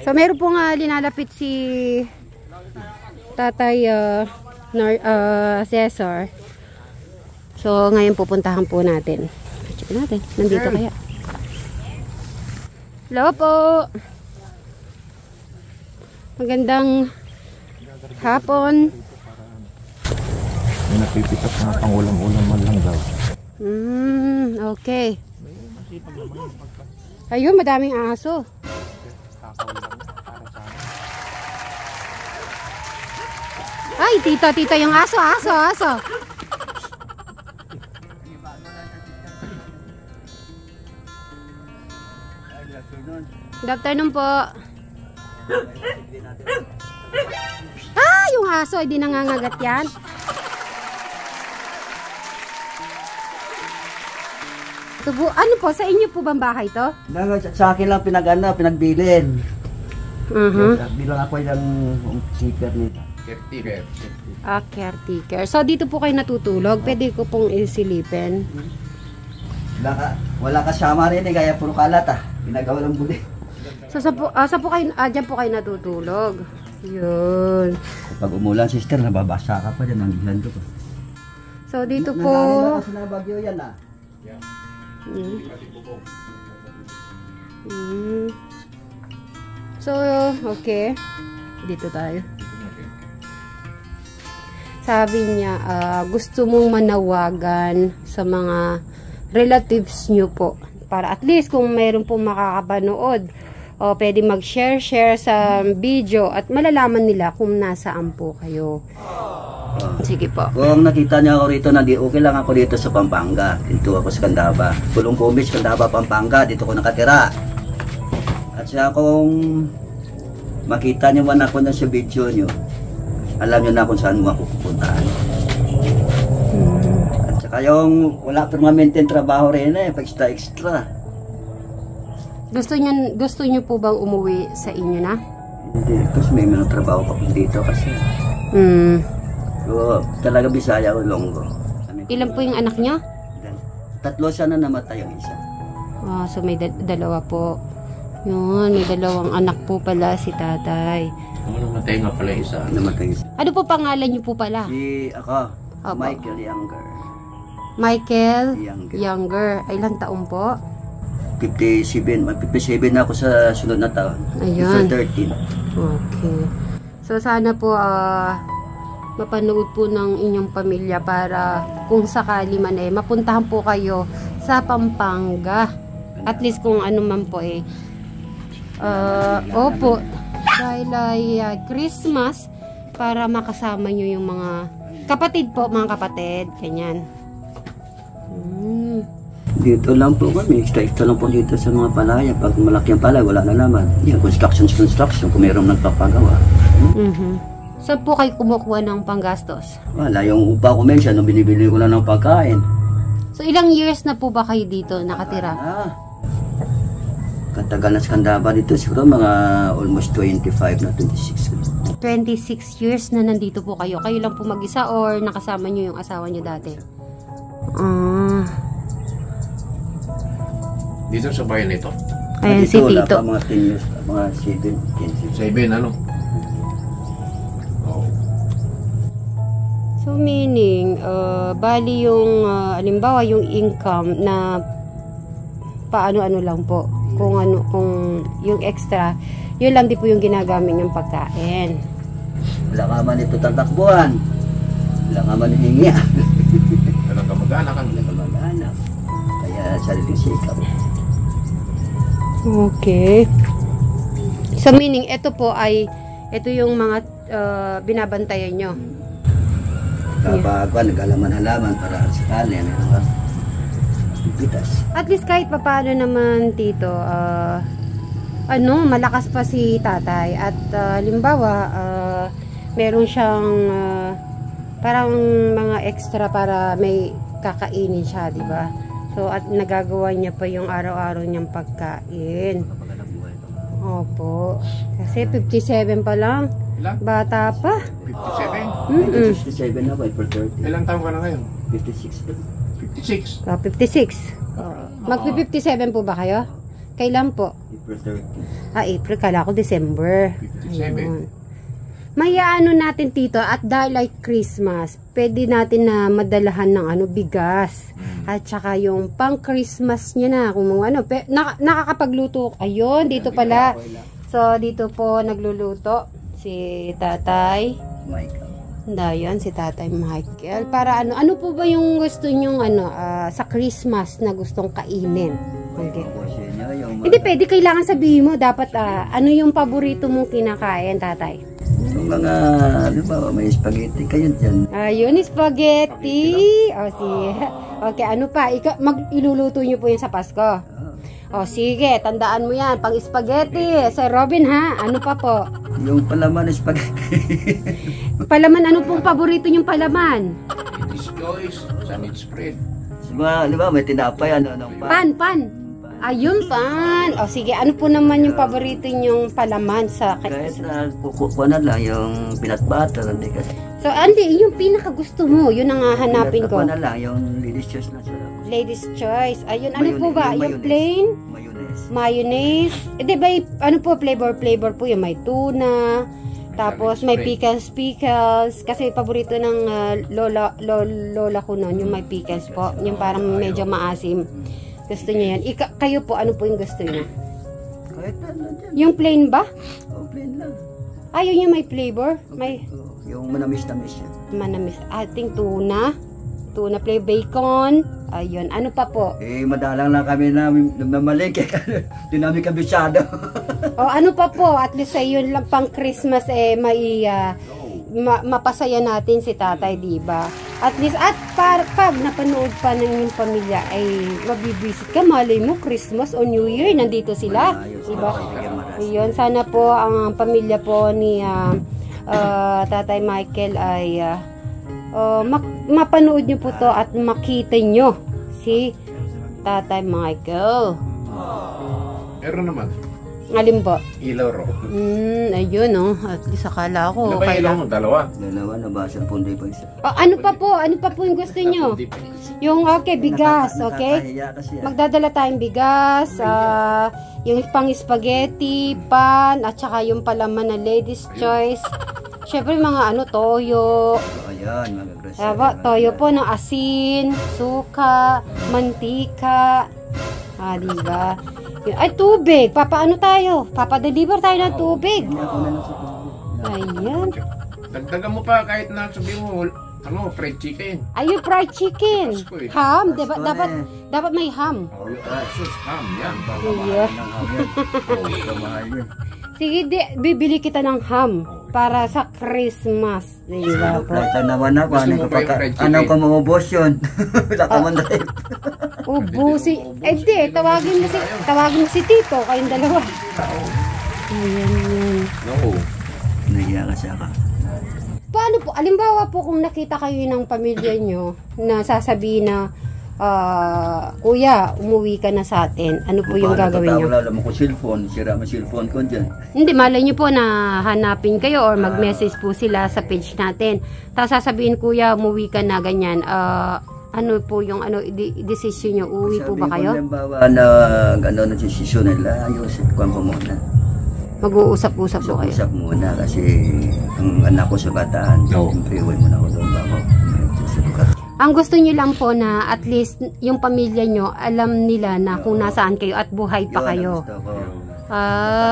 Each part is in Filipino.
So meron po nga linalapit si Tatay Cesar. So ngayon pupuntahan po natin. Check natin. Nandito kaya. Hello po. Magandang hapon. May napipitas na pangulam-ulam man lang daw. Okay. Ayun, madaming aso. Ay, tita yung aso. Good afternoon po. Yung aso, hindi nangangagat yan. Tubo, ano po, sa inyo po bang bahay to? Sa akin lang pinagbilin. Bilang ako yung keeper nito. Caretaker. So, dito po kayo natutulog. Pwede ko pong isilipin. Wala kasama rin kaya puro kalat Pinagawa ng buli. So, saan po kayo, dyan po kayo natutulog. Yun. Pag umulan, sister, nababasa ka pa dyan. Nandiyan ko. So, dito po. Nanganin kasi na bagyo yan So, okay. Dito tayo. Sabi niya, gusto mong manawagan sa mga relatives nyo po. Para at least kung mayroon pong makakapanood, pwede mag-share sa video at malalaman nila kung nasaan po kayo. Sige po. Kung nakita niyo ako rito, okay lang ako dito sa Pampanga. Dito ako sa Candaba. Pulong Kumis, Candaba, Pampanga. Dito ko nakatira. At siya kung makita niyo man ako na sa video niyo, alam niyo na kung saan mo ako pupuntahan. At saka yung wala permanente trabaho rin pag extra. Gusto niyo po bang umuwi sa inyo na? Hindi, kasi may mga trabaho pa po dito kasi. So, talaga Bisaya o Longgo. Ilan po yung anak niyo? 3 siya na namatay yung isa. So may dalawa po. Yun, may dalawang anak po pala si tatay. Namatay nga pala isa. Namatay isa. Ano po pangalan niyo po pala? Ako, Opo. Michael Younger. Michael Younger. Ay, ilang taon po? 57. 57 na ako sa sunod na taon. Ayun. 13. Okay. So sana po mapanood po ng inyong pamilya para kung sakali man mapuntahan po kayo sa Pampanga. At least kung ano man po opo, dahil ay Christmas para makasama nyo yung mga kapatid po, mga kapatid, ganyan. Dito lang po kami, extra lang po dito sa mga palaya. Pag malaki ang palaya, wala na naman. Yan, construction, kung mayroong nagpapagawa. Saan po kayo kumukuha ng panggastos? Wala, yung upa ko mention, nung binibili ko na ng pagkain. So, ilang years na po ba kayo dito nakatira? Katagal na sa Candaba dito, siguro mga almost 25 na 26. 26 years na nandito po kayo. Kayo lang po mag-isa or nakasama nyo yung asawa nyo dati? Dito sa bayan nito? Ayan, si Tito. Tito. Mga 10 years, mga 7, 7, ano? So meaning, bali yung, halimbawa yung income na paano-ano lang po. Kung yung extra, yun lang din po yung ginagamit yung pagkain. Wala ka man ito tatakbuhan. Wala ka man hihingi. Walang kamag-anak. Kaya sariling sikap. Okay. So meaning, ito yung mga binabantayan nyo. Kapag nag-alaman-halaman para sakali may pitas. At least kahit papaano naman, Tito, malakas pa si tatay. At halimbawa, meron siyang parang mga extra para may kakainin siya, di ba? So, at nagagawa niya pa yung araw-araw niyang pagkain. Opo. Kasi 57 pa lang. Ilan? Bata pa. 57? 57 na ba? For 30. Ilang taon ka na ngayon? 56 pa. 56? 56. Magpi-57 po ba kayo? Kailan po? April 30. April. Kala ko December. 57. Ayun. May ano natin tito, at dahil like Christmas, pwede natin na madalahan ng bigas. At saka yung pang Christmas niya na, kung ano, nakakapagluto. Ayun, dito pala. So, dito po nagluluto si Tatay. Michael. Dayan, si Tatay Michael. Para ano po ba yung gusto nyong sa Christmas na gustong kainin? Okay. Hindi, pwede kailangan sabihin mo, dapat ano yung paborito mong kinakain, Tatay? Yung mga, ano ba, may spaghetti kayo dyan. Ayun, spaghetti. Okay, ano pa? Iluluto nyo po yun sa Pasko. Sige, tandaan mo yan. Pang spaghetti. Sir Robin, ha? Ano pa po? Yung palaman na spaghetti. Palaman, ano pong paborito nyong palaman? This choice, sandwich spread. Di ba, may tinapay, Pan. Ayun, pan. Sige, ano po naman yung paborito nyong palaman sa... Kahit na kukuha na lang yung peanut butter, hindi kasi. So, Andy, yung pinaka gusto mo, yun ang hahanapin ko. Kukuha na lang yung ladies choice na sarap. Ladies choice. Ayun, ano po ba? Yung plain? Mayonnaise. Mayonnaise. Di ba, ano po, flavor po yung may tuna. Tapos may pickles. Kasi paborito ng lola ko noon, yung may pickles po. Yung parang medyo maasim. Gusto niya yan. Kayo po, ano po yung gusto niya? Kahit ano dyan. Yung plain ba? Plain lang. Ayun yung may flavor? May Yung manamis-namis yan. manamis. Ating tuna. Tuna flavor, bacon. Ayun. Ano pa po? Madalang lang kami na mamalike. Di namin kabisado. Ano pa po? At least yun lang pang Christmas mapasaya natin si Tatay, diba? At least, pag napanood pa ng inyong pamilya ay mabibisit ka, malay mo Christmas o New Year, nandito sila, diba? Ayun, sana po ang pamilya po ni Tatay Michael ay mapanood nyo po to at makita nyo si Tatay Michael. Meron naman. Alin po? Ilaw ro. Ayun, at least akala ko. Ano ba ilaw mo? Dalawa? Dalawa na ba? 10 pa isa. Ano pa po? Ano pa po yung gusto nyo? Yung, bigas, okay? Magdadala tayong bigas, yung pang spaghetti, pan, at saka yung palaman na ladies choice. Syempre mga toyo. Ayan, mga grocery. Toyo po ng asin, suka, mantika. Diba? Ay, tubig. Papaano tayo? Papadeliver tayo ng tubig. Ayan. Dagdagan mo pa kahit na sabihin mo, fried chicken. Ayun, fried chicken. Ham. Diba, dapat may ham. Sus, ham, yan. Yeah. Sige, bibili kita ng ham para sa Christmas. Diba po? Ito naman ako. Anong ka maubos yun? Wala ka man dahil. Ubusi. Tawagin mo si Tito. Kayong dalawa. Ayan. No. Nahiya ka siya ka. Paano po? Alimbawa po kung nakita kayo ng pamilya nyo na sasabihin na Kuya, umuwi ka na sa atin. Ano po yung gagawin nyo? Wala mo ko cellphone. Sira mo cellphone ko dyan. Hindi, malay nyo po na hanapin kayo or mag-message po sila sa page natin. Tapos sasabihin, Kuya, umuwi ka na, ganyan. Ano po yung decision nyo? Uwi po ba kayo? Sabi ko, halimbawa na decision nila, ayusin ko muna. Mag-uusap-usap po kayo? Usap muna kasi ang anak ko sa bataan. Siyempre, uwi muna ako doon bago. Ang gusto nyo lang po na at least yung pamilya nyo, alam nila na kung nasaan kayo at buhay pa kayo.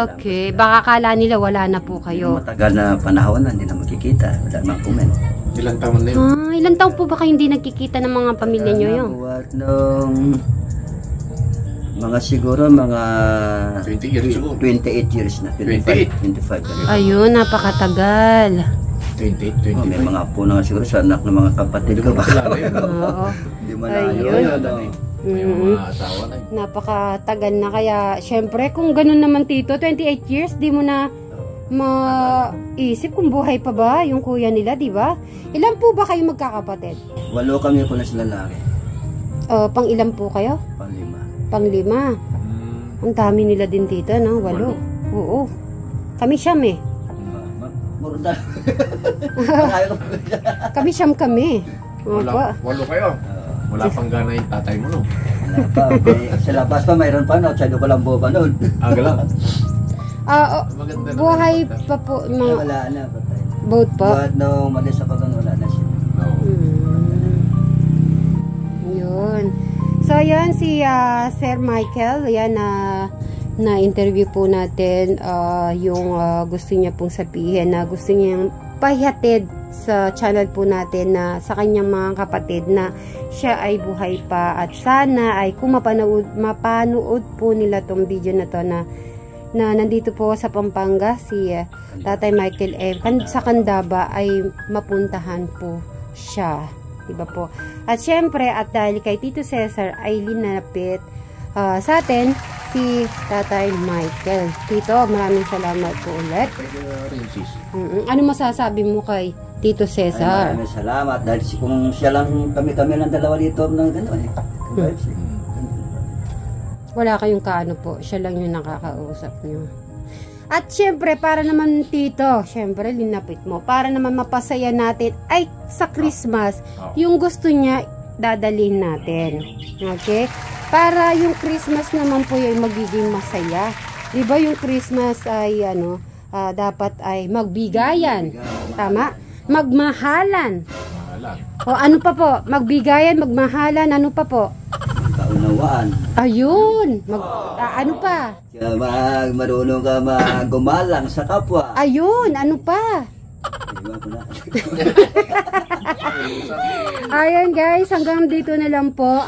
Okay. Baka kala nila wala na po kayo. Matagal na panahon na, hindi na makikita. Wala namang comment. Ilang taon na yun? Ilang taon po ba kayo hindi nagkikita ng mga pamilya nyo yun? Mga siguro, mga 20 years ago. 28 years na. 25. Ayun, napakatagal. 28. May mga apo na siguro sa anak ng mga kapatid ko. Oo. Hindi malayo. Yung mga asawa na yun. Napakatagal na kaya, syempre, kung ganun naman Tito, 28 years, di mo na maisip kung buhay pa ba yung kuya nila, di ba? Ilan po ba kayo magkakapatid? 8 kami po na sila lalaki. Pang ilan po kayo? Pang 5. Pang 5. Ang dami nila din Tito, no? 8. Oo. Kami siyam eh. Murda. Kami siyam kami. Walo kayo. Wala pang gana yung tatay mo, no? Wala pa. Sa labas pa mayroon pa, no? Tsado ko lang boba noon. Aga lang. Maganda naman Buhay yung patay. pa po. Wala na, patay. Boat po. But no, malis ako doon, wala na siya. Yun. So, yan si Sir Michael. Yan na interview po natin yung gusto niya pong sabihin na gusto niyang pahihatid sa channel po natin na sa kanyang mga kapatid na siya ay buhay pa at sana ay kung mapanood po nila tong video na to na nandito po sa Pampanga si Tatay Michael sa Candaba ay mapuntahan po siya, diba po? At syempre, at dahil kay Tito Cesar ay linapit sa atin si Tatay Michael. Tito, maraming salamat po ulit. Ano masasabi mo kay Tito Cesar? Ay, maraming salamat dahil kung siya lang kami lang dalawa dito ng gano'n Wala kayong kaano po, siya lang yung nakakausap nyo. At syempre, para naman Tito, syempre linapit mo, para naman mapasaya natin ay sa Christmas, yung gusto niya dadalhin natin. Okay? Para yung Christmas naman po yung magiging masaya. Diba yung Christmas ay dapat ay magbigayan. Tama? Magmahalan. O ano pa po? Magbigayan, magmahalan, ano pa po? Kaunawaan. Ayun. Ano pa? Marunong ka gumalang sa kapwa. Ayun, ano pa? Iwan ko na. Ayan guys, hanggang dito na lang po.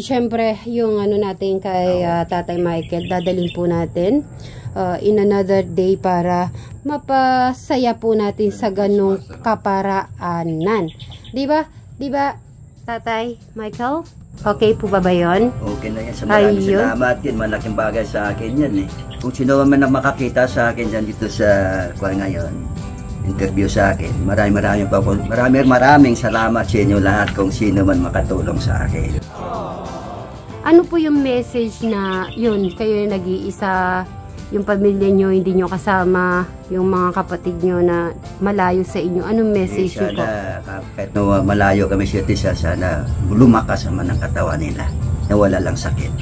Syempre yung natin kay Tatay Michael, dadalhin po natin in another day para mapasaya po natin sa ganong kaparaanan. Diba? Diba, Tatay Michael? Okay po ba yun? Okay na yan. Maraming salamat yun. Malaking bagay sa akin yan eh. Kung sino man na makakita sa akin dyan dito sa ngayon, interview sa akin. Maraming salamat sa inyo lahat kung sino man makatulong sa akin. Ano po yung message na yun, kayo yung nag-iisa, yung pamilya nyo, hindi nyo kasama, yung mga kapatid nyo na malayo sa inyo, anong message nyo po? Kahit na malayo kami siya, sana lumakas naman ang katawan nila, na wala lang sakit.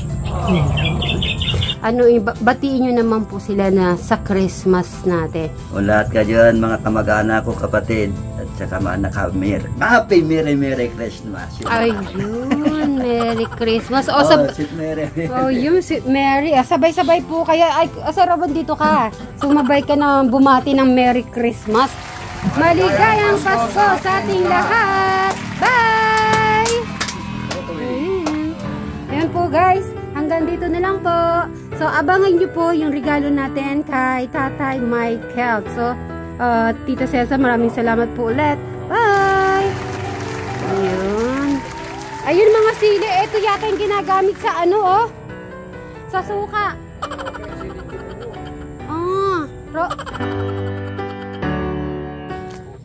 Batiin nyo naman po sila na sa Christmas natin. O lahat ka dyan, mga kamag-anak ko, kapatid, at saka mga Happy Merry Christmas. Ayun, Merry Christmas. Sweet Mary. Yung Sweet Mary. Sabay-sabay po kaya. Saraban dito ka. Sumabay ka na bumati ng Merry Christmas. Maligayang Pasko sa ating lahat. Bye! Ayan po guys. Hanggang dito na lang po. So, abangan nyo po yung regalo natin kay Tatay Michael. So, Tito Cesar, maraming salamat po ulit. Bye! Ayun mga sili. Ito yata yung ginagamit sa sa suka.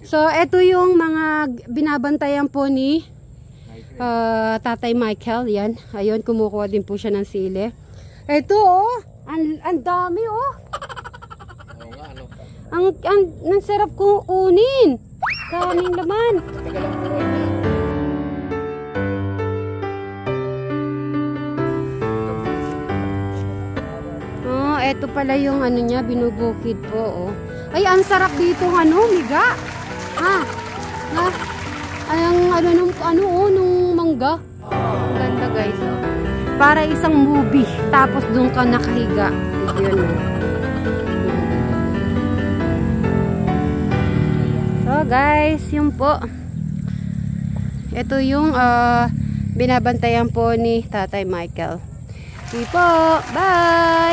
So, ito yung mga binabantayan po ni Tatay Michael. Yan. Ayun, kumukuha din po siya ng sili. Ito ang dami ang sarap kong kunin. Daming laman. Ito pala yung niya, binubukid po. Ay, ang sarap dito miga. Nung mangga. Ang ganda guys. Para isang movie. Tapos doon ka nakahiga. Yun. So guys, yun po. Ito yung binabantayan po ni Tatay Michael. Okay po. Bye!